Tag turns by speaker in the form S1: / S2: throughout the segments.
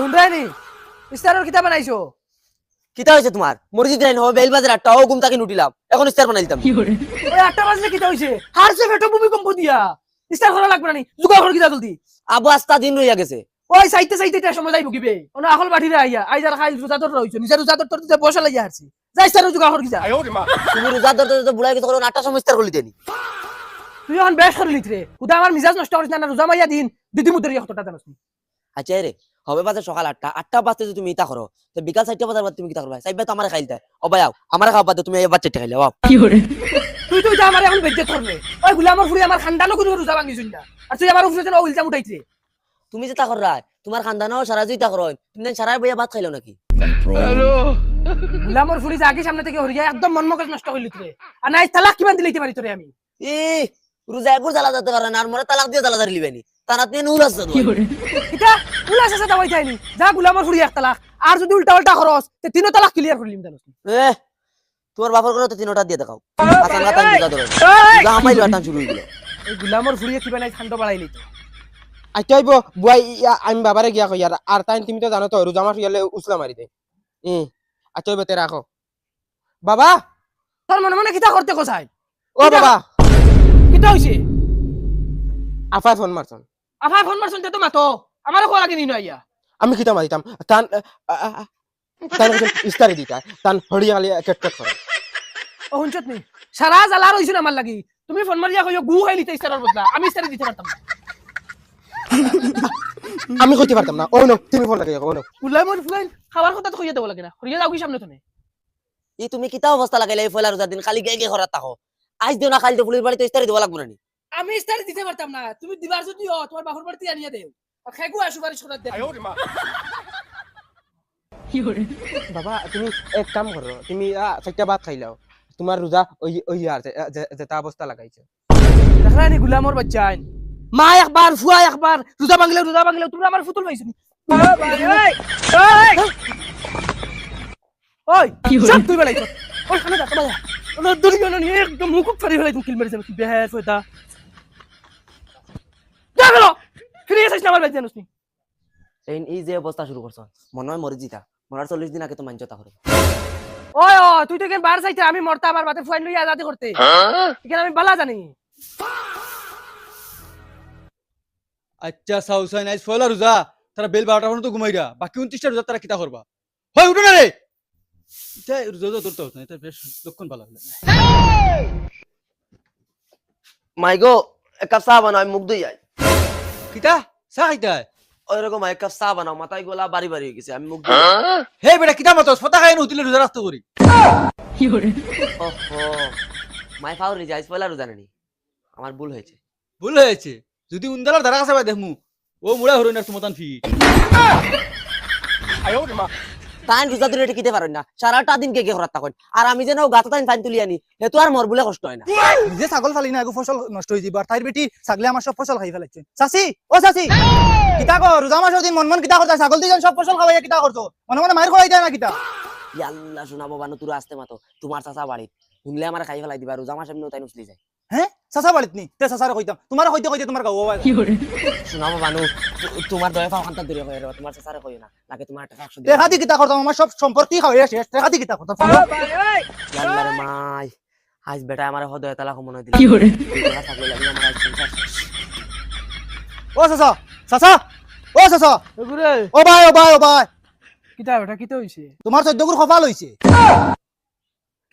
S1: Hyundai নি ইস্তারের কিতা বানাইছো
S2: কিতা হইছে তোমার মরিজি দিন হবে বেল বাজার 8টা ও ঘুম থেকে উঠিলাম এখন স্টার বানাই দিতাম
S1: ওই 8টা বাজলে কিতা হইছে হারছে ফেটো ভূমিকম্প দিয়া ইস্তার করা লাগবে না নি জুগা কর কিতা জলদি
S2: আবু আস্তা দিন রইয়া গেছে
S1: ওই সাইতে সাইতে এটা সময় যাইব কিবে ওনা আকল বাঠিরে আইয়া আইজার খাইল রোজাদর রইছো নিজের রোজাদর তোর দিতে বসা লাগিয়া হারছি যাই স্টার জুগা কর কিতা
S2: তুমি রোজা ধরতে ধরতে বুড়াই গেছে কোন 8টা সময় স্টার করলি দেনি
S1: তুই এখন বেশ করলি রে খুদা আমার মিজাজ নষ্ট করিস না রোজা মাইয়া দিন দিদি মুদের কতটা জানোস নি
S2: আচ্ছা রে হবে বাজে সকাল 8টা বাজতে যদি তুমি ইতা করো তো বিকাল 4টা বাজার বাদ তুমি কিতা করবা সাইবা তো আমারে খাইলতা ও ভাই আমারে খাওয়া বাদ তুমি এই বাচ্চা খাইলে বাপ
S1: তুই তুই আমার এখন বেজ্জত করবে ওই গুলামর ফুরি আমার খানদানো কোনো রোজা ভাঙিছুন না আর তুই আমার উপরে ও ইলজাম উঠাইছে
S2: তুমি যে তা কররা তোমার খানদানও সারা জুই তা করো তুমি সারা বইয়া ভাত খাইলো নাকি
S1: গুলামর ফুরি জাগি সামনে থেকে হরিয়া একদম মন মগজ নষ্ট হইলি তুই আর নাই তালাক কিমান দিলেইতে পারি তোরে আমি
S2: এ রোজা একবার জ্বালা যেতে পারে না আর মরে তালাক দিয়ে জ্বালা ধরলি বেনি তানাতে নূর আছে
S1: এটা উলাস আছে দাওয়াই যায়নি যা গুলামর ফুরি এক তালাক আর যদি উল্টা উল্টা খরচ তে তিনটা তালাক ক্লিয়ার করলিম জানোস
S2: এ তোমার বাপর করে তো তিনটা দিয়ে দেখাও আসান গাতা বুঝা ধরো যা আমাইল বাটান শুরু হইলো
S1: এই গুলামর ফুরিয়ে কিবা নাই ঠান্ডা বাড়াইলি তো
S3: আইতাইব বুয়াই আমি বাবারে গিয়া কই আর তাই তুমি তো জানো তো রোজা মাস গেলে উসলা মারি দে আইতাইব তে রাখো বাবা
S1: তোর মনে মনে কিতা করতে কোসাই
S3: ও বাবা
S1: কিতা হইছে
S3: আফাই ফোন মারছন
S1: আফা ফোন মারছন তে তো মাতো আমারও কোয়া লাগে নিনো আইয়া
S3: আমি কিতা মারিতাম তান তান ইস্তারি দিতা তান হড়িয়া গালি কেট কেট করে
S1: ও হুনছত নি সারা জ্বালা রইছ আমার লাগি তুমি ফোন মারিয়া কইও গু খাইলি তে ইস্তারের বদলা আমি ইস্তারি দিতে পারতাম না
S3: আমি কইতে পারতাম না ও নো তুমি ফোন লাগে ও নো
S1: গুলামর ফুরাই খাবার কথা তো কইয়া দেব লাগে না হরিয়া যাও কি সামনে তুমি
S2: এই তুমি কিতা অবস্থা লাগাইলে এই ফয়লা রোজার দিন খালি গে গে করাত থাকো আজ দিও না খালি তো পুলিশ বাড়িতে ইস্তারি দেওয়া লাগবে না
S1: আমি ইস্তারি দিতে পারতাম না তুমি দিবার যদিও তোমার বাহুর বাড়িতে আনিয়া দেও আর খাইগু সুপারিশ করে দে
S3: বাবা তুমি এক কাম করো তুমি চারটা ভাত খাইলাও তোমার রোজা ওই ওই আর যেটা অবস্থা লাগাইছে
S1: দেখলানি গুলামর বাচ্চা আইন মা একবার ফুয়া একবার রোজা ভাঙলে তুমি আমার ফুতুল পাইছনি ওই সব তুই বেলাইছ ওই খানে যা বাবা ওনা দুনিয়া না একদম মুখ ফাড়ি ফেলাই তুমি কিল মেরে যাবে বেহাস হইতা দেখলো ফিরে এসেছিস না আমার বাড়িতে জানোস নি
S2: এই যে অবস্থা শুরু করছ মনে হয় মরে জিতা মরার 40 দিন আগে তো মানজতা করে
S1: ওই ও তুই তো কেন বার চাইতে আমি মরতা আমার বাতে ফুয়াইন লইয়া আজাদি করতে এখানে আমি বালা জানি
S4: আচ্ছা সাউসাইন আইস ফয়লা রোজা তারা বেল 12টা পর্যন্ত ঘুমাইরা বাকি 29টা রোজা তারা কিতা করবা হয় উঠো না রে এটা রোজা ধরতে হতো না এটা বেশ লক্ষণ ভালো হলো
S2: মাইগো এক কাপ চা বানাও আমি মুখ ধুই যাই
S4: কিতা চা খাইতা
S2: ওই রকম এক কাপ চা বানাও মাথায় গোলা বাড়ি বাড়ি হয়ে গেছে আমি মুখ
S4: হে বেটা কিতা মতস ফটা খাই নতিলে রোজা রাস্তা করি
S2: ওহো মাই ফাউরি যাইস পয়লা রোজা নানি আমার ভুল হয়েছে
S4: ভুল হয়েছে যদি উন্দালার ধারা কাছে দেখমু ও মুড়া হরইনার তোমাতান ফি
S2: তাই রোজা ধরে কিতে পারেন না সারাটা দিন কে কে করাত থাকেন আর আমি যেন গাতা তাইন ফাইন তুলি আনি হে তো আর মর বলে কষ্ট হয় না
S5: নিজে ছাগল ফালি না এগো ফসল নষ্ট হয়ে যাবে আর তাইর বেটি ছাগলে আমার সব ফসল খাই ফেলাচ্ছে চাচি ও চাচি কিতা কর রোজা মাসের দিন মন মন কিতা করতা ছাগল দিজন সব ফসল খাওয়াইয়া কিতা করছো মনে মনে মাইর খাওয়াই যায় না কিতা
S2: আল্লাহ শোনাবো বানু তুই আসতে মাতো তোমার চাচা বাড়ি শুনলে আমার খাই ফেলাই দিবা রোজা মাস এমনি তাই নুসলি যায়
S5: হ্যাঁ চাচা বাড়িত নি তে চাচারে কইতাম তোমার কইতে কইতে তোমার গাও
S2: শোনাবো বানু তোমার দয়া পাও খান্তা দূরে হয়ে তোমার চাচারে কইও না লাগে তোমার টাকা 100
S5: দেখা দি কিতা করতাম আমার সব সম্পত্তি খাওয়াইয়া শেষ দেখা দি কিতা করতাম
S2: আল্লাহ রে মাই আজ বেটা আমার হদয় তালা মনে দিল থাকলে লাগি আমার আজ সংসার
S5: ও চাচা চাচা ও চাচা
S1: এগুরে
S5: ও ভাই ও ভাই ও ভাই
S1: কিতা বেটা কিতা হইছে
S5: তোমার 14 গুর কপাল হইছে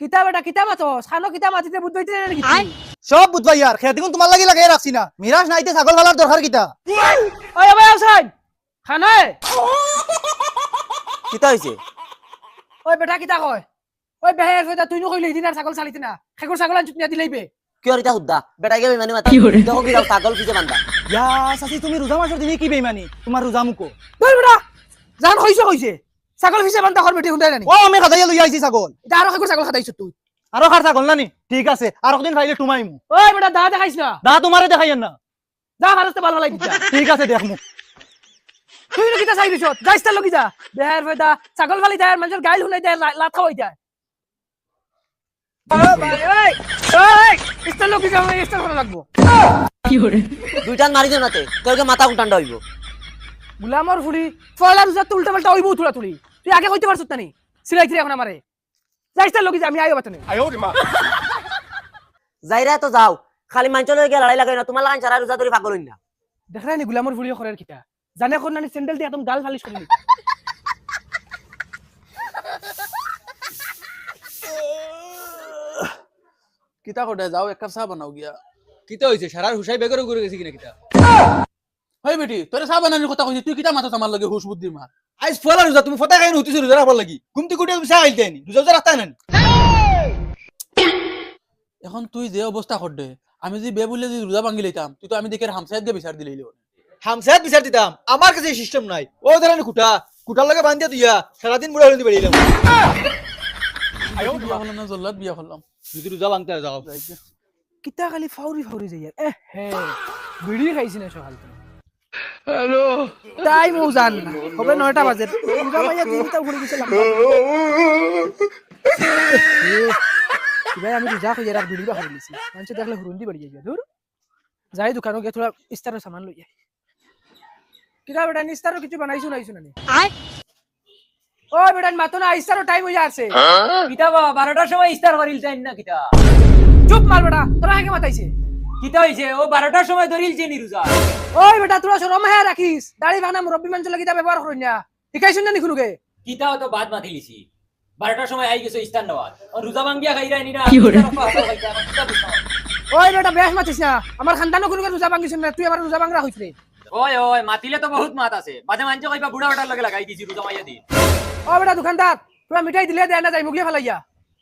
S1: কিতা বেটা কিতা মাতো সানো কিতা মাতিতে বুঝ হইতে নাকি
S5: সব বুঝবাই আর খেতে কোন তোমার লাগি লাগাই রাখছি না মিরাজ নাইতে ছাগল ফালার দরকার কিতা
S1: ওই ভাই আসাই খানায়
S2: কিতা হইছে
S1: ওই বেটা কিতা কয় ওই বেহের ফেদা তুই নকইলি দিন আর ছাগল চালিতে না খেকর ছাগল আন চুটনিয়া দিলাইবে
S2: কি আর এটা হুদ্দা বেটা গেবে মানে মাথা দেখো কি দাও ছাগল কিছে বান্দা
S5: ইয়া চাচি তুমি রোজা মাসের দিনে কি বেইমানি তোমার রোজা মুকো
S1: ওই বেটা জান কইছে ছাগল ফিসে বান্দা কর বেটি হুন্ডাই নানি
S5: ও আমি খাদাইয়া লই আইছি ছাগল
S1: এটা আর খেকর ছাগল খাদাইছ তুই
S5: আরো খার ছাগল নানি ঠিক আছে আর একদিন খাইলে টুমাইমু
S1: ওই বেটা দা দেখাইছ না
S5: দা তোমারে দেখাইয়েন না
S1: যা ভারতে ভালো লাগি যা
S5: ঠিক আছে দেখমু
S1: তুই না কিতা চাইবিছ যাইছ তা লগি যা বেহের ফেদা ছাগল ফালি যায় মানুষের গাইল হুনাই যায় লাথা হই যায় ইস্তার লগি যাও ইস্তার করা লাগবো
S2: দুইটান মারি দেও নাতে তোরকে মাথা উঠান্ডা হইব
S1: গুলামর ফুলি ফলা রোজা তো উল্টা পাল্টা হইব তুলা তুলি তুই আগে কইতে পারছত না নি সিলাই এখন আমারে যাইস তার লগি আমি আইও বাতনে
S2: যাইরা তো যাও খালি মাঞ্চলে গিয়ে লড়াই লাগাই না তোমার লাগান সারা রোজা ধরে পাগল হইন না
S1: দেখলাই নি গুলামর ফুলি করার কিটা জানে কোন নানি স্যান্ডেল দিয়ে একদম গাল ফালিশ করে নি
S6: কিতা করে যাও এক কাপ চা বানাও গিয়া
S4: কিতা হইছে সারার হুসাই বেগরে ঘুরে গেছি কিনা কিতা
S6: হয় বেটি তোরে চা বানানোর কথা কইছি তুই কিতা মাথা আমার লগে হুশ বুদ্ধি মার
S4: আইস ফলা রোজা তুমি ফটা খাই হইতিছ রোজা রাখবার লাগি ঘুমতি কুটি তুমি চা খাইতে নি রোজা রাখতা না
S6: এখন তুই যে অবস্থা করদে আমি যদি বে বলে যদি রোজা ভাঙি লইতাম তুই তো আমি দেখে হামসাইদ দিয়ে বিচার দিলেই
S4: হামসাত বিচার দিতাম আমার কাছে সিস্টেম নাই ও ধরেন কুটার লাগে বান্ধিয়া তুইয়া সারাদিন বুড়া হইতে বেরিলাম
S6: বিয়া করলাম না জল্লাদ বিয়া করলাম
S4: যদি রোজা ভাঙতে যাও
S1: কিতা খালি ফাউরি ফাউরি যাই এ হে বিড়ি খাইছি না সকাল থেকে টাইম ও জান না হবে 9টা বাজে রোজা ভাইয়া তিনটা ঘুরে গেছিলাম ভাই আমি রোজা খাই আর বিড়ি বা খাই লিছি মানুষ দেখলে হুরুন্দি বাড়ি যাই দূর যাই দোকানে গিয়ে থোড়া ইস্তারের সামান লই যাই কিরা বেটা ইস্তারও কিছু বানাইছো নাইছো না ও বেটা মাতো না ইস্তারও টাইম হয়ে যাচ্ছে
S7: কিতা বা 12টার সময় ইস্তার করিল চাই না কিতা
S1: চুপ মাল বেটা তোরা আগে মাতাইছে
S7: কিতা হইছে ও 12টার সময় ধরিল চেনি রোজা
S1: ওই বেটা তোরা শরম হে রাখিস দাড়ি বানা মুরব্বি মানুষ লাগি তা ব্যবহার করিস না শিখাইছ না নিখুনুকে
S7: কিতা তো বাদ মাতিলিছি 12টার সময় আই গেছো ইস্তার নেওয়ার ও রোজা ভাঙ্গিয়া খাইরা নি না
S1: ওই বেটা বেশ মাতিস না আমার খানদানো কোনো রোজা ভাঙিস না তুই আমার রোজা ভাঙরা হইছ রে
S7: ওই ওই মাতিলে তো বহুত মাত আছে বাজে মানছে কইবা বুড়া ওটার লগে লাগাই দিছি রোজা মাইয়া দি
S1: ও বেটা দোকানদার তোরা মিঠাই দিলে দেয় না যাই মুগলিয়া ফেলাইয়া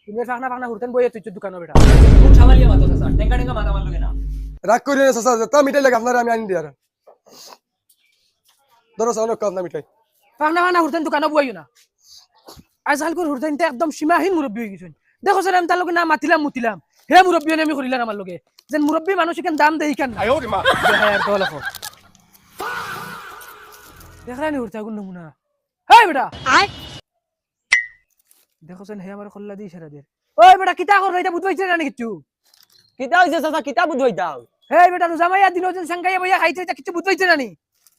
S1: তুমি ফাকনা ফাকনা হুরতেন বইয়ে তুই দোকানে বেটা
S7: কোন সামালিয়া মাতো স্যার টেঙ্গা টেঙ্গা মাথা মার লগে না
S8: রাগ করি না চাচা তা মিঠাই লাগে আপনারা আমি আনি দিই আর ধরো সামনে কাপ না মিঠাই
S1: ফাকনা ফাকনা হুরতেন দোকানে বইও না আজকাল করে হুরতেন একদম সীমাহীন মুরব্বী হয়ে গেছেন দেখো স্যার আমি তার লগে না মাতিলাম মুতিলাম হে মুরব্বী আমি করিলাম আমার লগে যেন মুরব্বী মানুষ কেন দাম দেই কেন দেখায় আর দল দেখা নি উঠতে আগুন নমুনা হেই বেটা দেখো সেন হে আমার খল্লা দি ইশারা দের ওই বেটা কিতা কর এটা বুঝবাইছ না কিছু
S2: কিতা হইছে চাচা কিতা বুঝই দাও
S1: হেই বেটা রোজা মাইয়া দিন যেন সাংগাইয়া বইয়া খাইতে এটা কিছু বুঝবাইছ না নি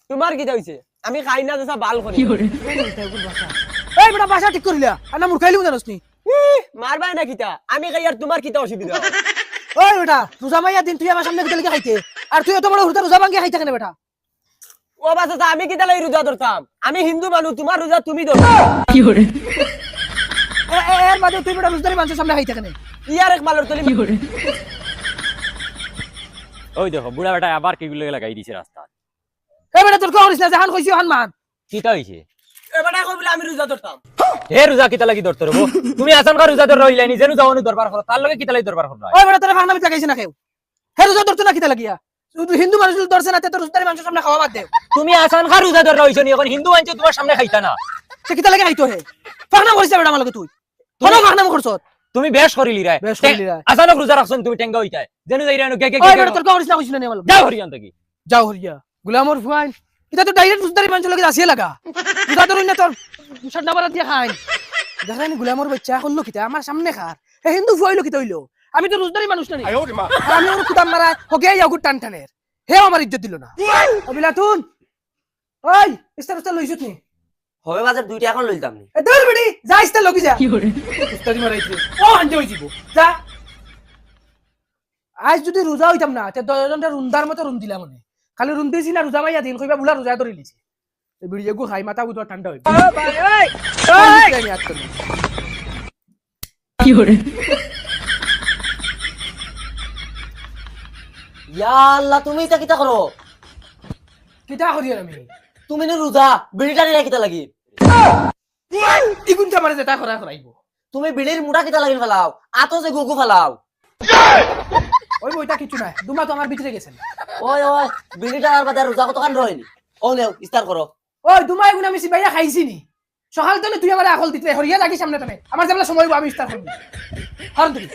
S2: তোমার কিতা হইছে আমি খাই না চাচা বাল করি
S1: এই বেটা বাসা ঠিক করিলা আর না মুরখাইলিও জানোস নি
S2: মারবাই না কিতা আমি খাই আর তোমার কিতা অসুবিধা
S1: ওই বেটা রোজা মাইয়া দিন তুই আমার সামনে গেলে খাইতে আর তুই এত বড় হুরতা রোজা ভাঙ্গিয়া খাইতে কেন বেটা
S2: ও বাচ্চা আমি কিতা লাই রোজা ধরতাম আমি হিন্দু মানুষ তোমার রোজা তুমি ধরো
S1: এর বাদে তুই বেটা রোজদারি মানুষের সামনে খাইতে কেন
S2: ইয়ার এক মালের তলি
S7: ওই দেখো বুড়া বেটা আবার কি লগে লাগাই দিছে রাস্তা
S1: এই বেটা তোর করিস না জাহান কইছি হান মান
S7: কিতা হইছে
S2: এবারে কই বলে আমি রোজা ধরতাম
S7: হে রোজা কিতা লাগি ধরতে রবো তুমি আসানকার রোজা ধর রইলাই নি যেন যাওনি দরবার করো তার লগে কিতা লাগি দরবার করো
S1: ওই বেটা তোর ফাকনা মিট লাগাইছ না কেউ হে রোজা ধরতে না কিতা লাগিয়া তুই হিন্দু মানুষ ধরছে না তোর রোজদারি মানুষের সামনে খাওয়া বাদ দে
S7: তুমি আসানকার রোজা ধর রইছো নি এখন হিন্দু আনছে তোমার সামনে খাইতা না
S1: সে কিতা লাগে খাইতো হে ফাকনা করিস বেটা আমার লগে তুই কোন ফাকনা করছ
S7: তুমি বেশ করিলি রে
S1: বেশ করিলি রে।
S7: আসানক রোজা রাখছন তুমি টেঙ্গা হইতায় যেন যাইরা কে কে
S1: ওই বেটা তোর করিস না কইছ না আমার লগে
S7: যাও হরিয়ান থেকে
S1: যাও হরিয়া গুলামর ফুয়াইন এটা তো ডাইরেক্ট রোজদারি মানুষের লগে আসিয়ে লাগা রোজা ধরুন না তোর সাত নাম্বার দিয়ে খাই দেখেন গুলামর বাচ্চা করলো কিতা আমার সামনে খার হে হিন্দু ফুয়াইলো কিতা হইলো আমি তো রোজদারি মানুষ না আমি ওর কুতাম মারা হগে ইয়াগুর টান টানের হে আমার ইজ্জত দিল না অবিলাতুন ওই ইস্তার উস্তার লইছত নি
S2: হবে বাজার দুইটা এখন লইতাম নি
S1: এ দর বেটি যা ইস্তার লগি যা কি করে উস্তাদি মারাইছে ও আনতে হই যাব যা আজ যদি রোজা হইতাম না তে 10 জনটা রুন্দার মতো রুন দিলাম মনে খালি রুন দিছি না রোজা মাইয়া দিন কইবা বুলা রোজা ধরে লিছি এই বিড়িয়ে গু খাই মাথা গুতো ঠান্ডা হই কি করে
S2: ইয়া আল্লাহ তুমি এটা কিতা করো
S1: কিতা করি আমি
S2: তুমি নে রোজা বিড়ি টানি কিতা লাগি
S1: ইগুনটা মারে যেটা করা করাইবো
S2: তুমি বিড়ির মুঠা কিতা লাগি ফেলাও আতো যে গুগু ফেলাও
S1: ওই বইটা কিছু নাই দুমা তো আমার ভিতরে গেছেন
S2: ওই ওই বিড়িটা আর বাদে রোজা কত কান রইনি ও নেও ইস্তার করো
S1: ওই দুমা এগুন আমি সিবাইয়া খাইছি নি সকাল তো তুই আমার আকল দিতে হরিয়া লাগি সামনে তুমি আমার যেমন সময় আমি ইস্তার করবি হর তুমি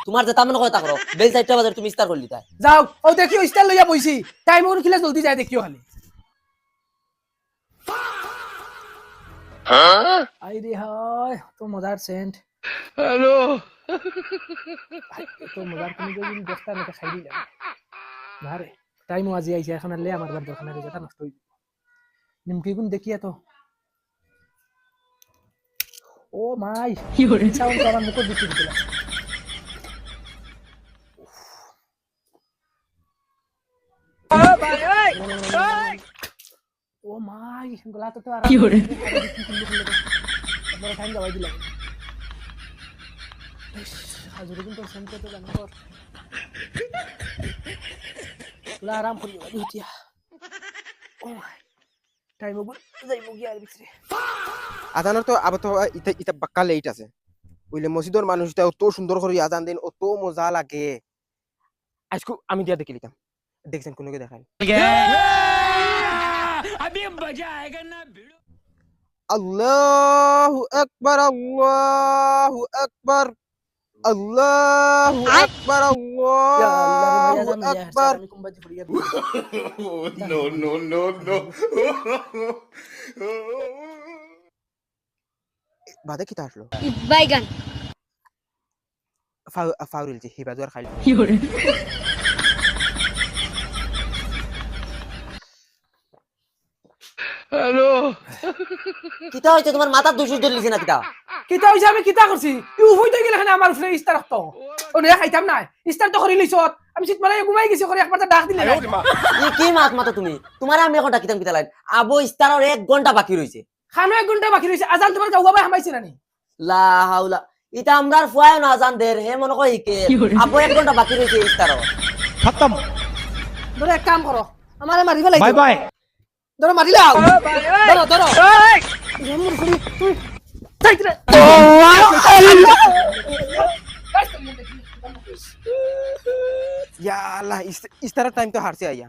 S2: তোমার যে তামন কথা করো বেল 4টা বাজে তুমি ইস্তার করলি তাই
S1: যাও ও দেখিও ইস্তার লইয়া বইছি টাইম ওর খিলা জলদি যায় দেখিও খালি আই রে হয় তো মজার সেন্ট হ্যালো তো মজার তুমি যদি দস্তা না খাই দিলা না রে টাইম আজি আইছে এখন লে আমার বার দোকানে যেটা নষ্ট হই নিমকি গুণ দেখিয়া তো ও মাই কি করে সাউন্ড আমার মুখ দিতে দিতে ও মাই গলা তো আর কি করে আমরা টাইম দাবাই দিলাম হাজুরি কিন্তু সেন্টার তো জানো কর গলা আরাম করি উঠিয়া ও মাই টাইম ওগুলো যাইব গিয়া আর ভিতরে
S3: আজানের তো আবার তো ইটা ইটা বাক্কা লেট আছে বুঝলে মসজিদের মানুষটা অত সুন্দর করে আজান দেন অত মজা লাগে আজকে আমি দিয়া দেখে লিতাম দেখছেন কোনকে দেখাই আল্লাহু আকবার আল্লাহু আকবার আল্লাহু আকবার আল্লাহু আকবার
S1: আমি কুম্বাজি ফুরিয়া
S3: বাদে কি আসলো
S9: বাইগান
S3: ফাউরিল যে হিবা দুয়ার খাইল
S2: কিতা হয়েছে তোমার মাথার দুশো ধরলিছে না কিতা
S1: কিতা হইছে আমি কিতা করছি ইউ হইতে গেলে খানে আমার উপরে ইস্তার রাখতো ও নে খাইতাম না ইস্তার তো করি লইছত আমি শীত মারাই ঘুমাই গেছি করে একবার ডাক দিলে
S2: ই কি মাত মাতো তুমি তোমার আমি এখন ডাকিতাম কিতা লাগ আবো ইস্তারের 1 ঘন্টা বাকি রইছে
S1: খানো 1 ঘন্টা বাকি রইছে আজান তোমার গাওয়া ভাই হামাইছে নানি
S2: লা হাওলা ইতা আমরার ফুয়ায় না জান দের হে মনে কই কে আবো 1 ঘন্টা বাকি রইছে ইস্তারও
S5: খতম
S1: ধরো এক কাম করো আমারে মারি ফেলাই
S5: বাই বাই
S1: ধরো মারি লাও ধরো ধরো জমুর ফুরি তুই তাইতরে
S3: ইয়া আল্লাহ ইস্তারের টাইম তো হারছে আইয়া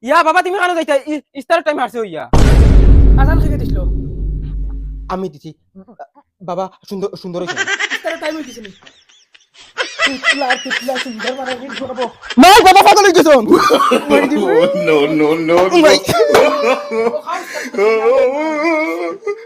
S3: ইয়া বাবা তুমি কেন যাইতা ইস্তারের টাইম হারছে হইয়া
S1: আজান খেয়ে দিছিল
S3: আমি দিছি বাবা সুন্দর সুন্দর হইছে
S1: ইস্তারের টাইম হই গেছে নি তুতলা সুন্দর মারা রিল করবো
S3: নাই বাবা পাগল হই গেছন
S1: ও খাও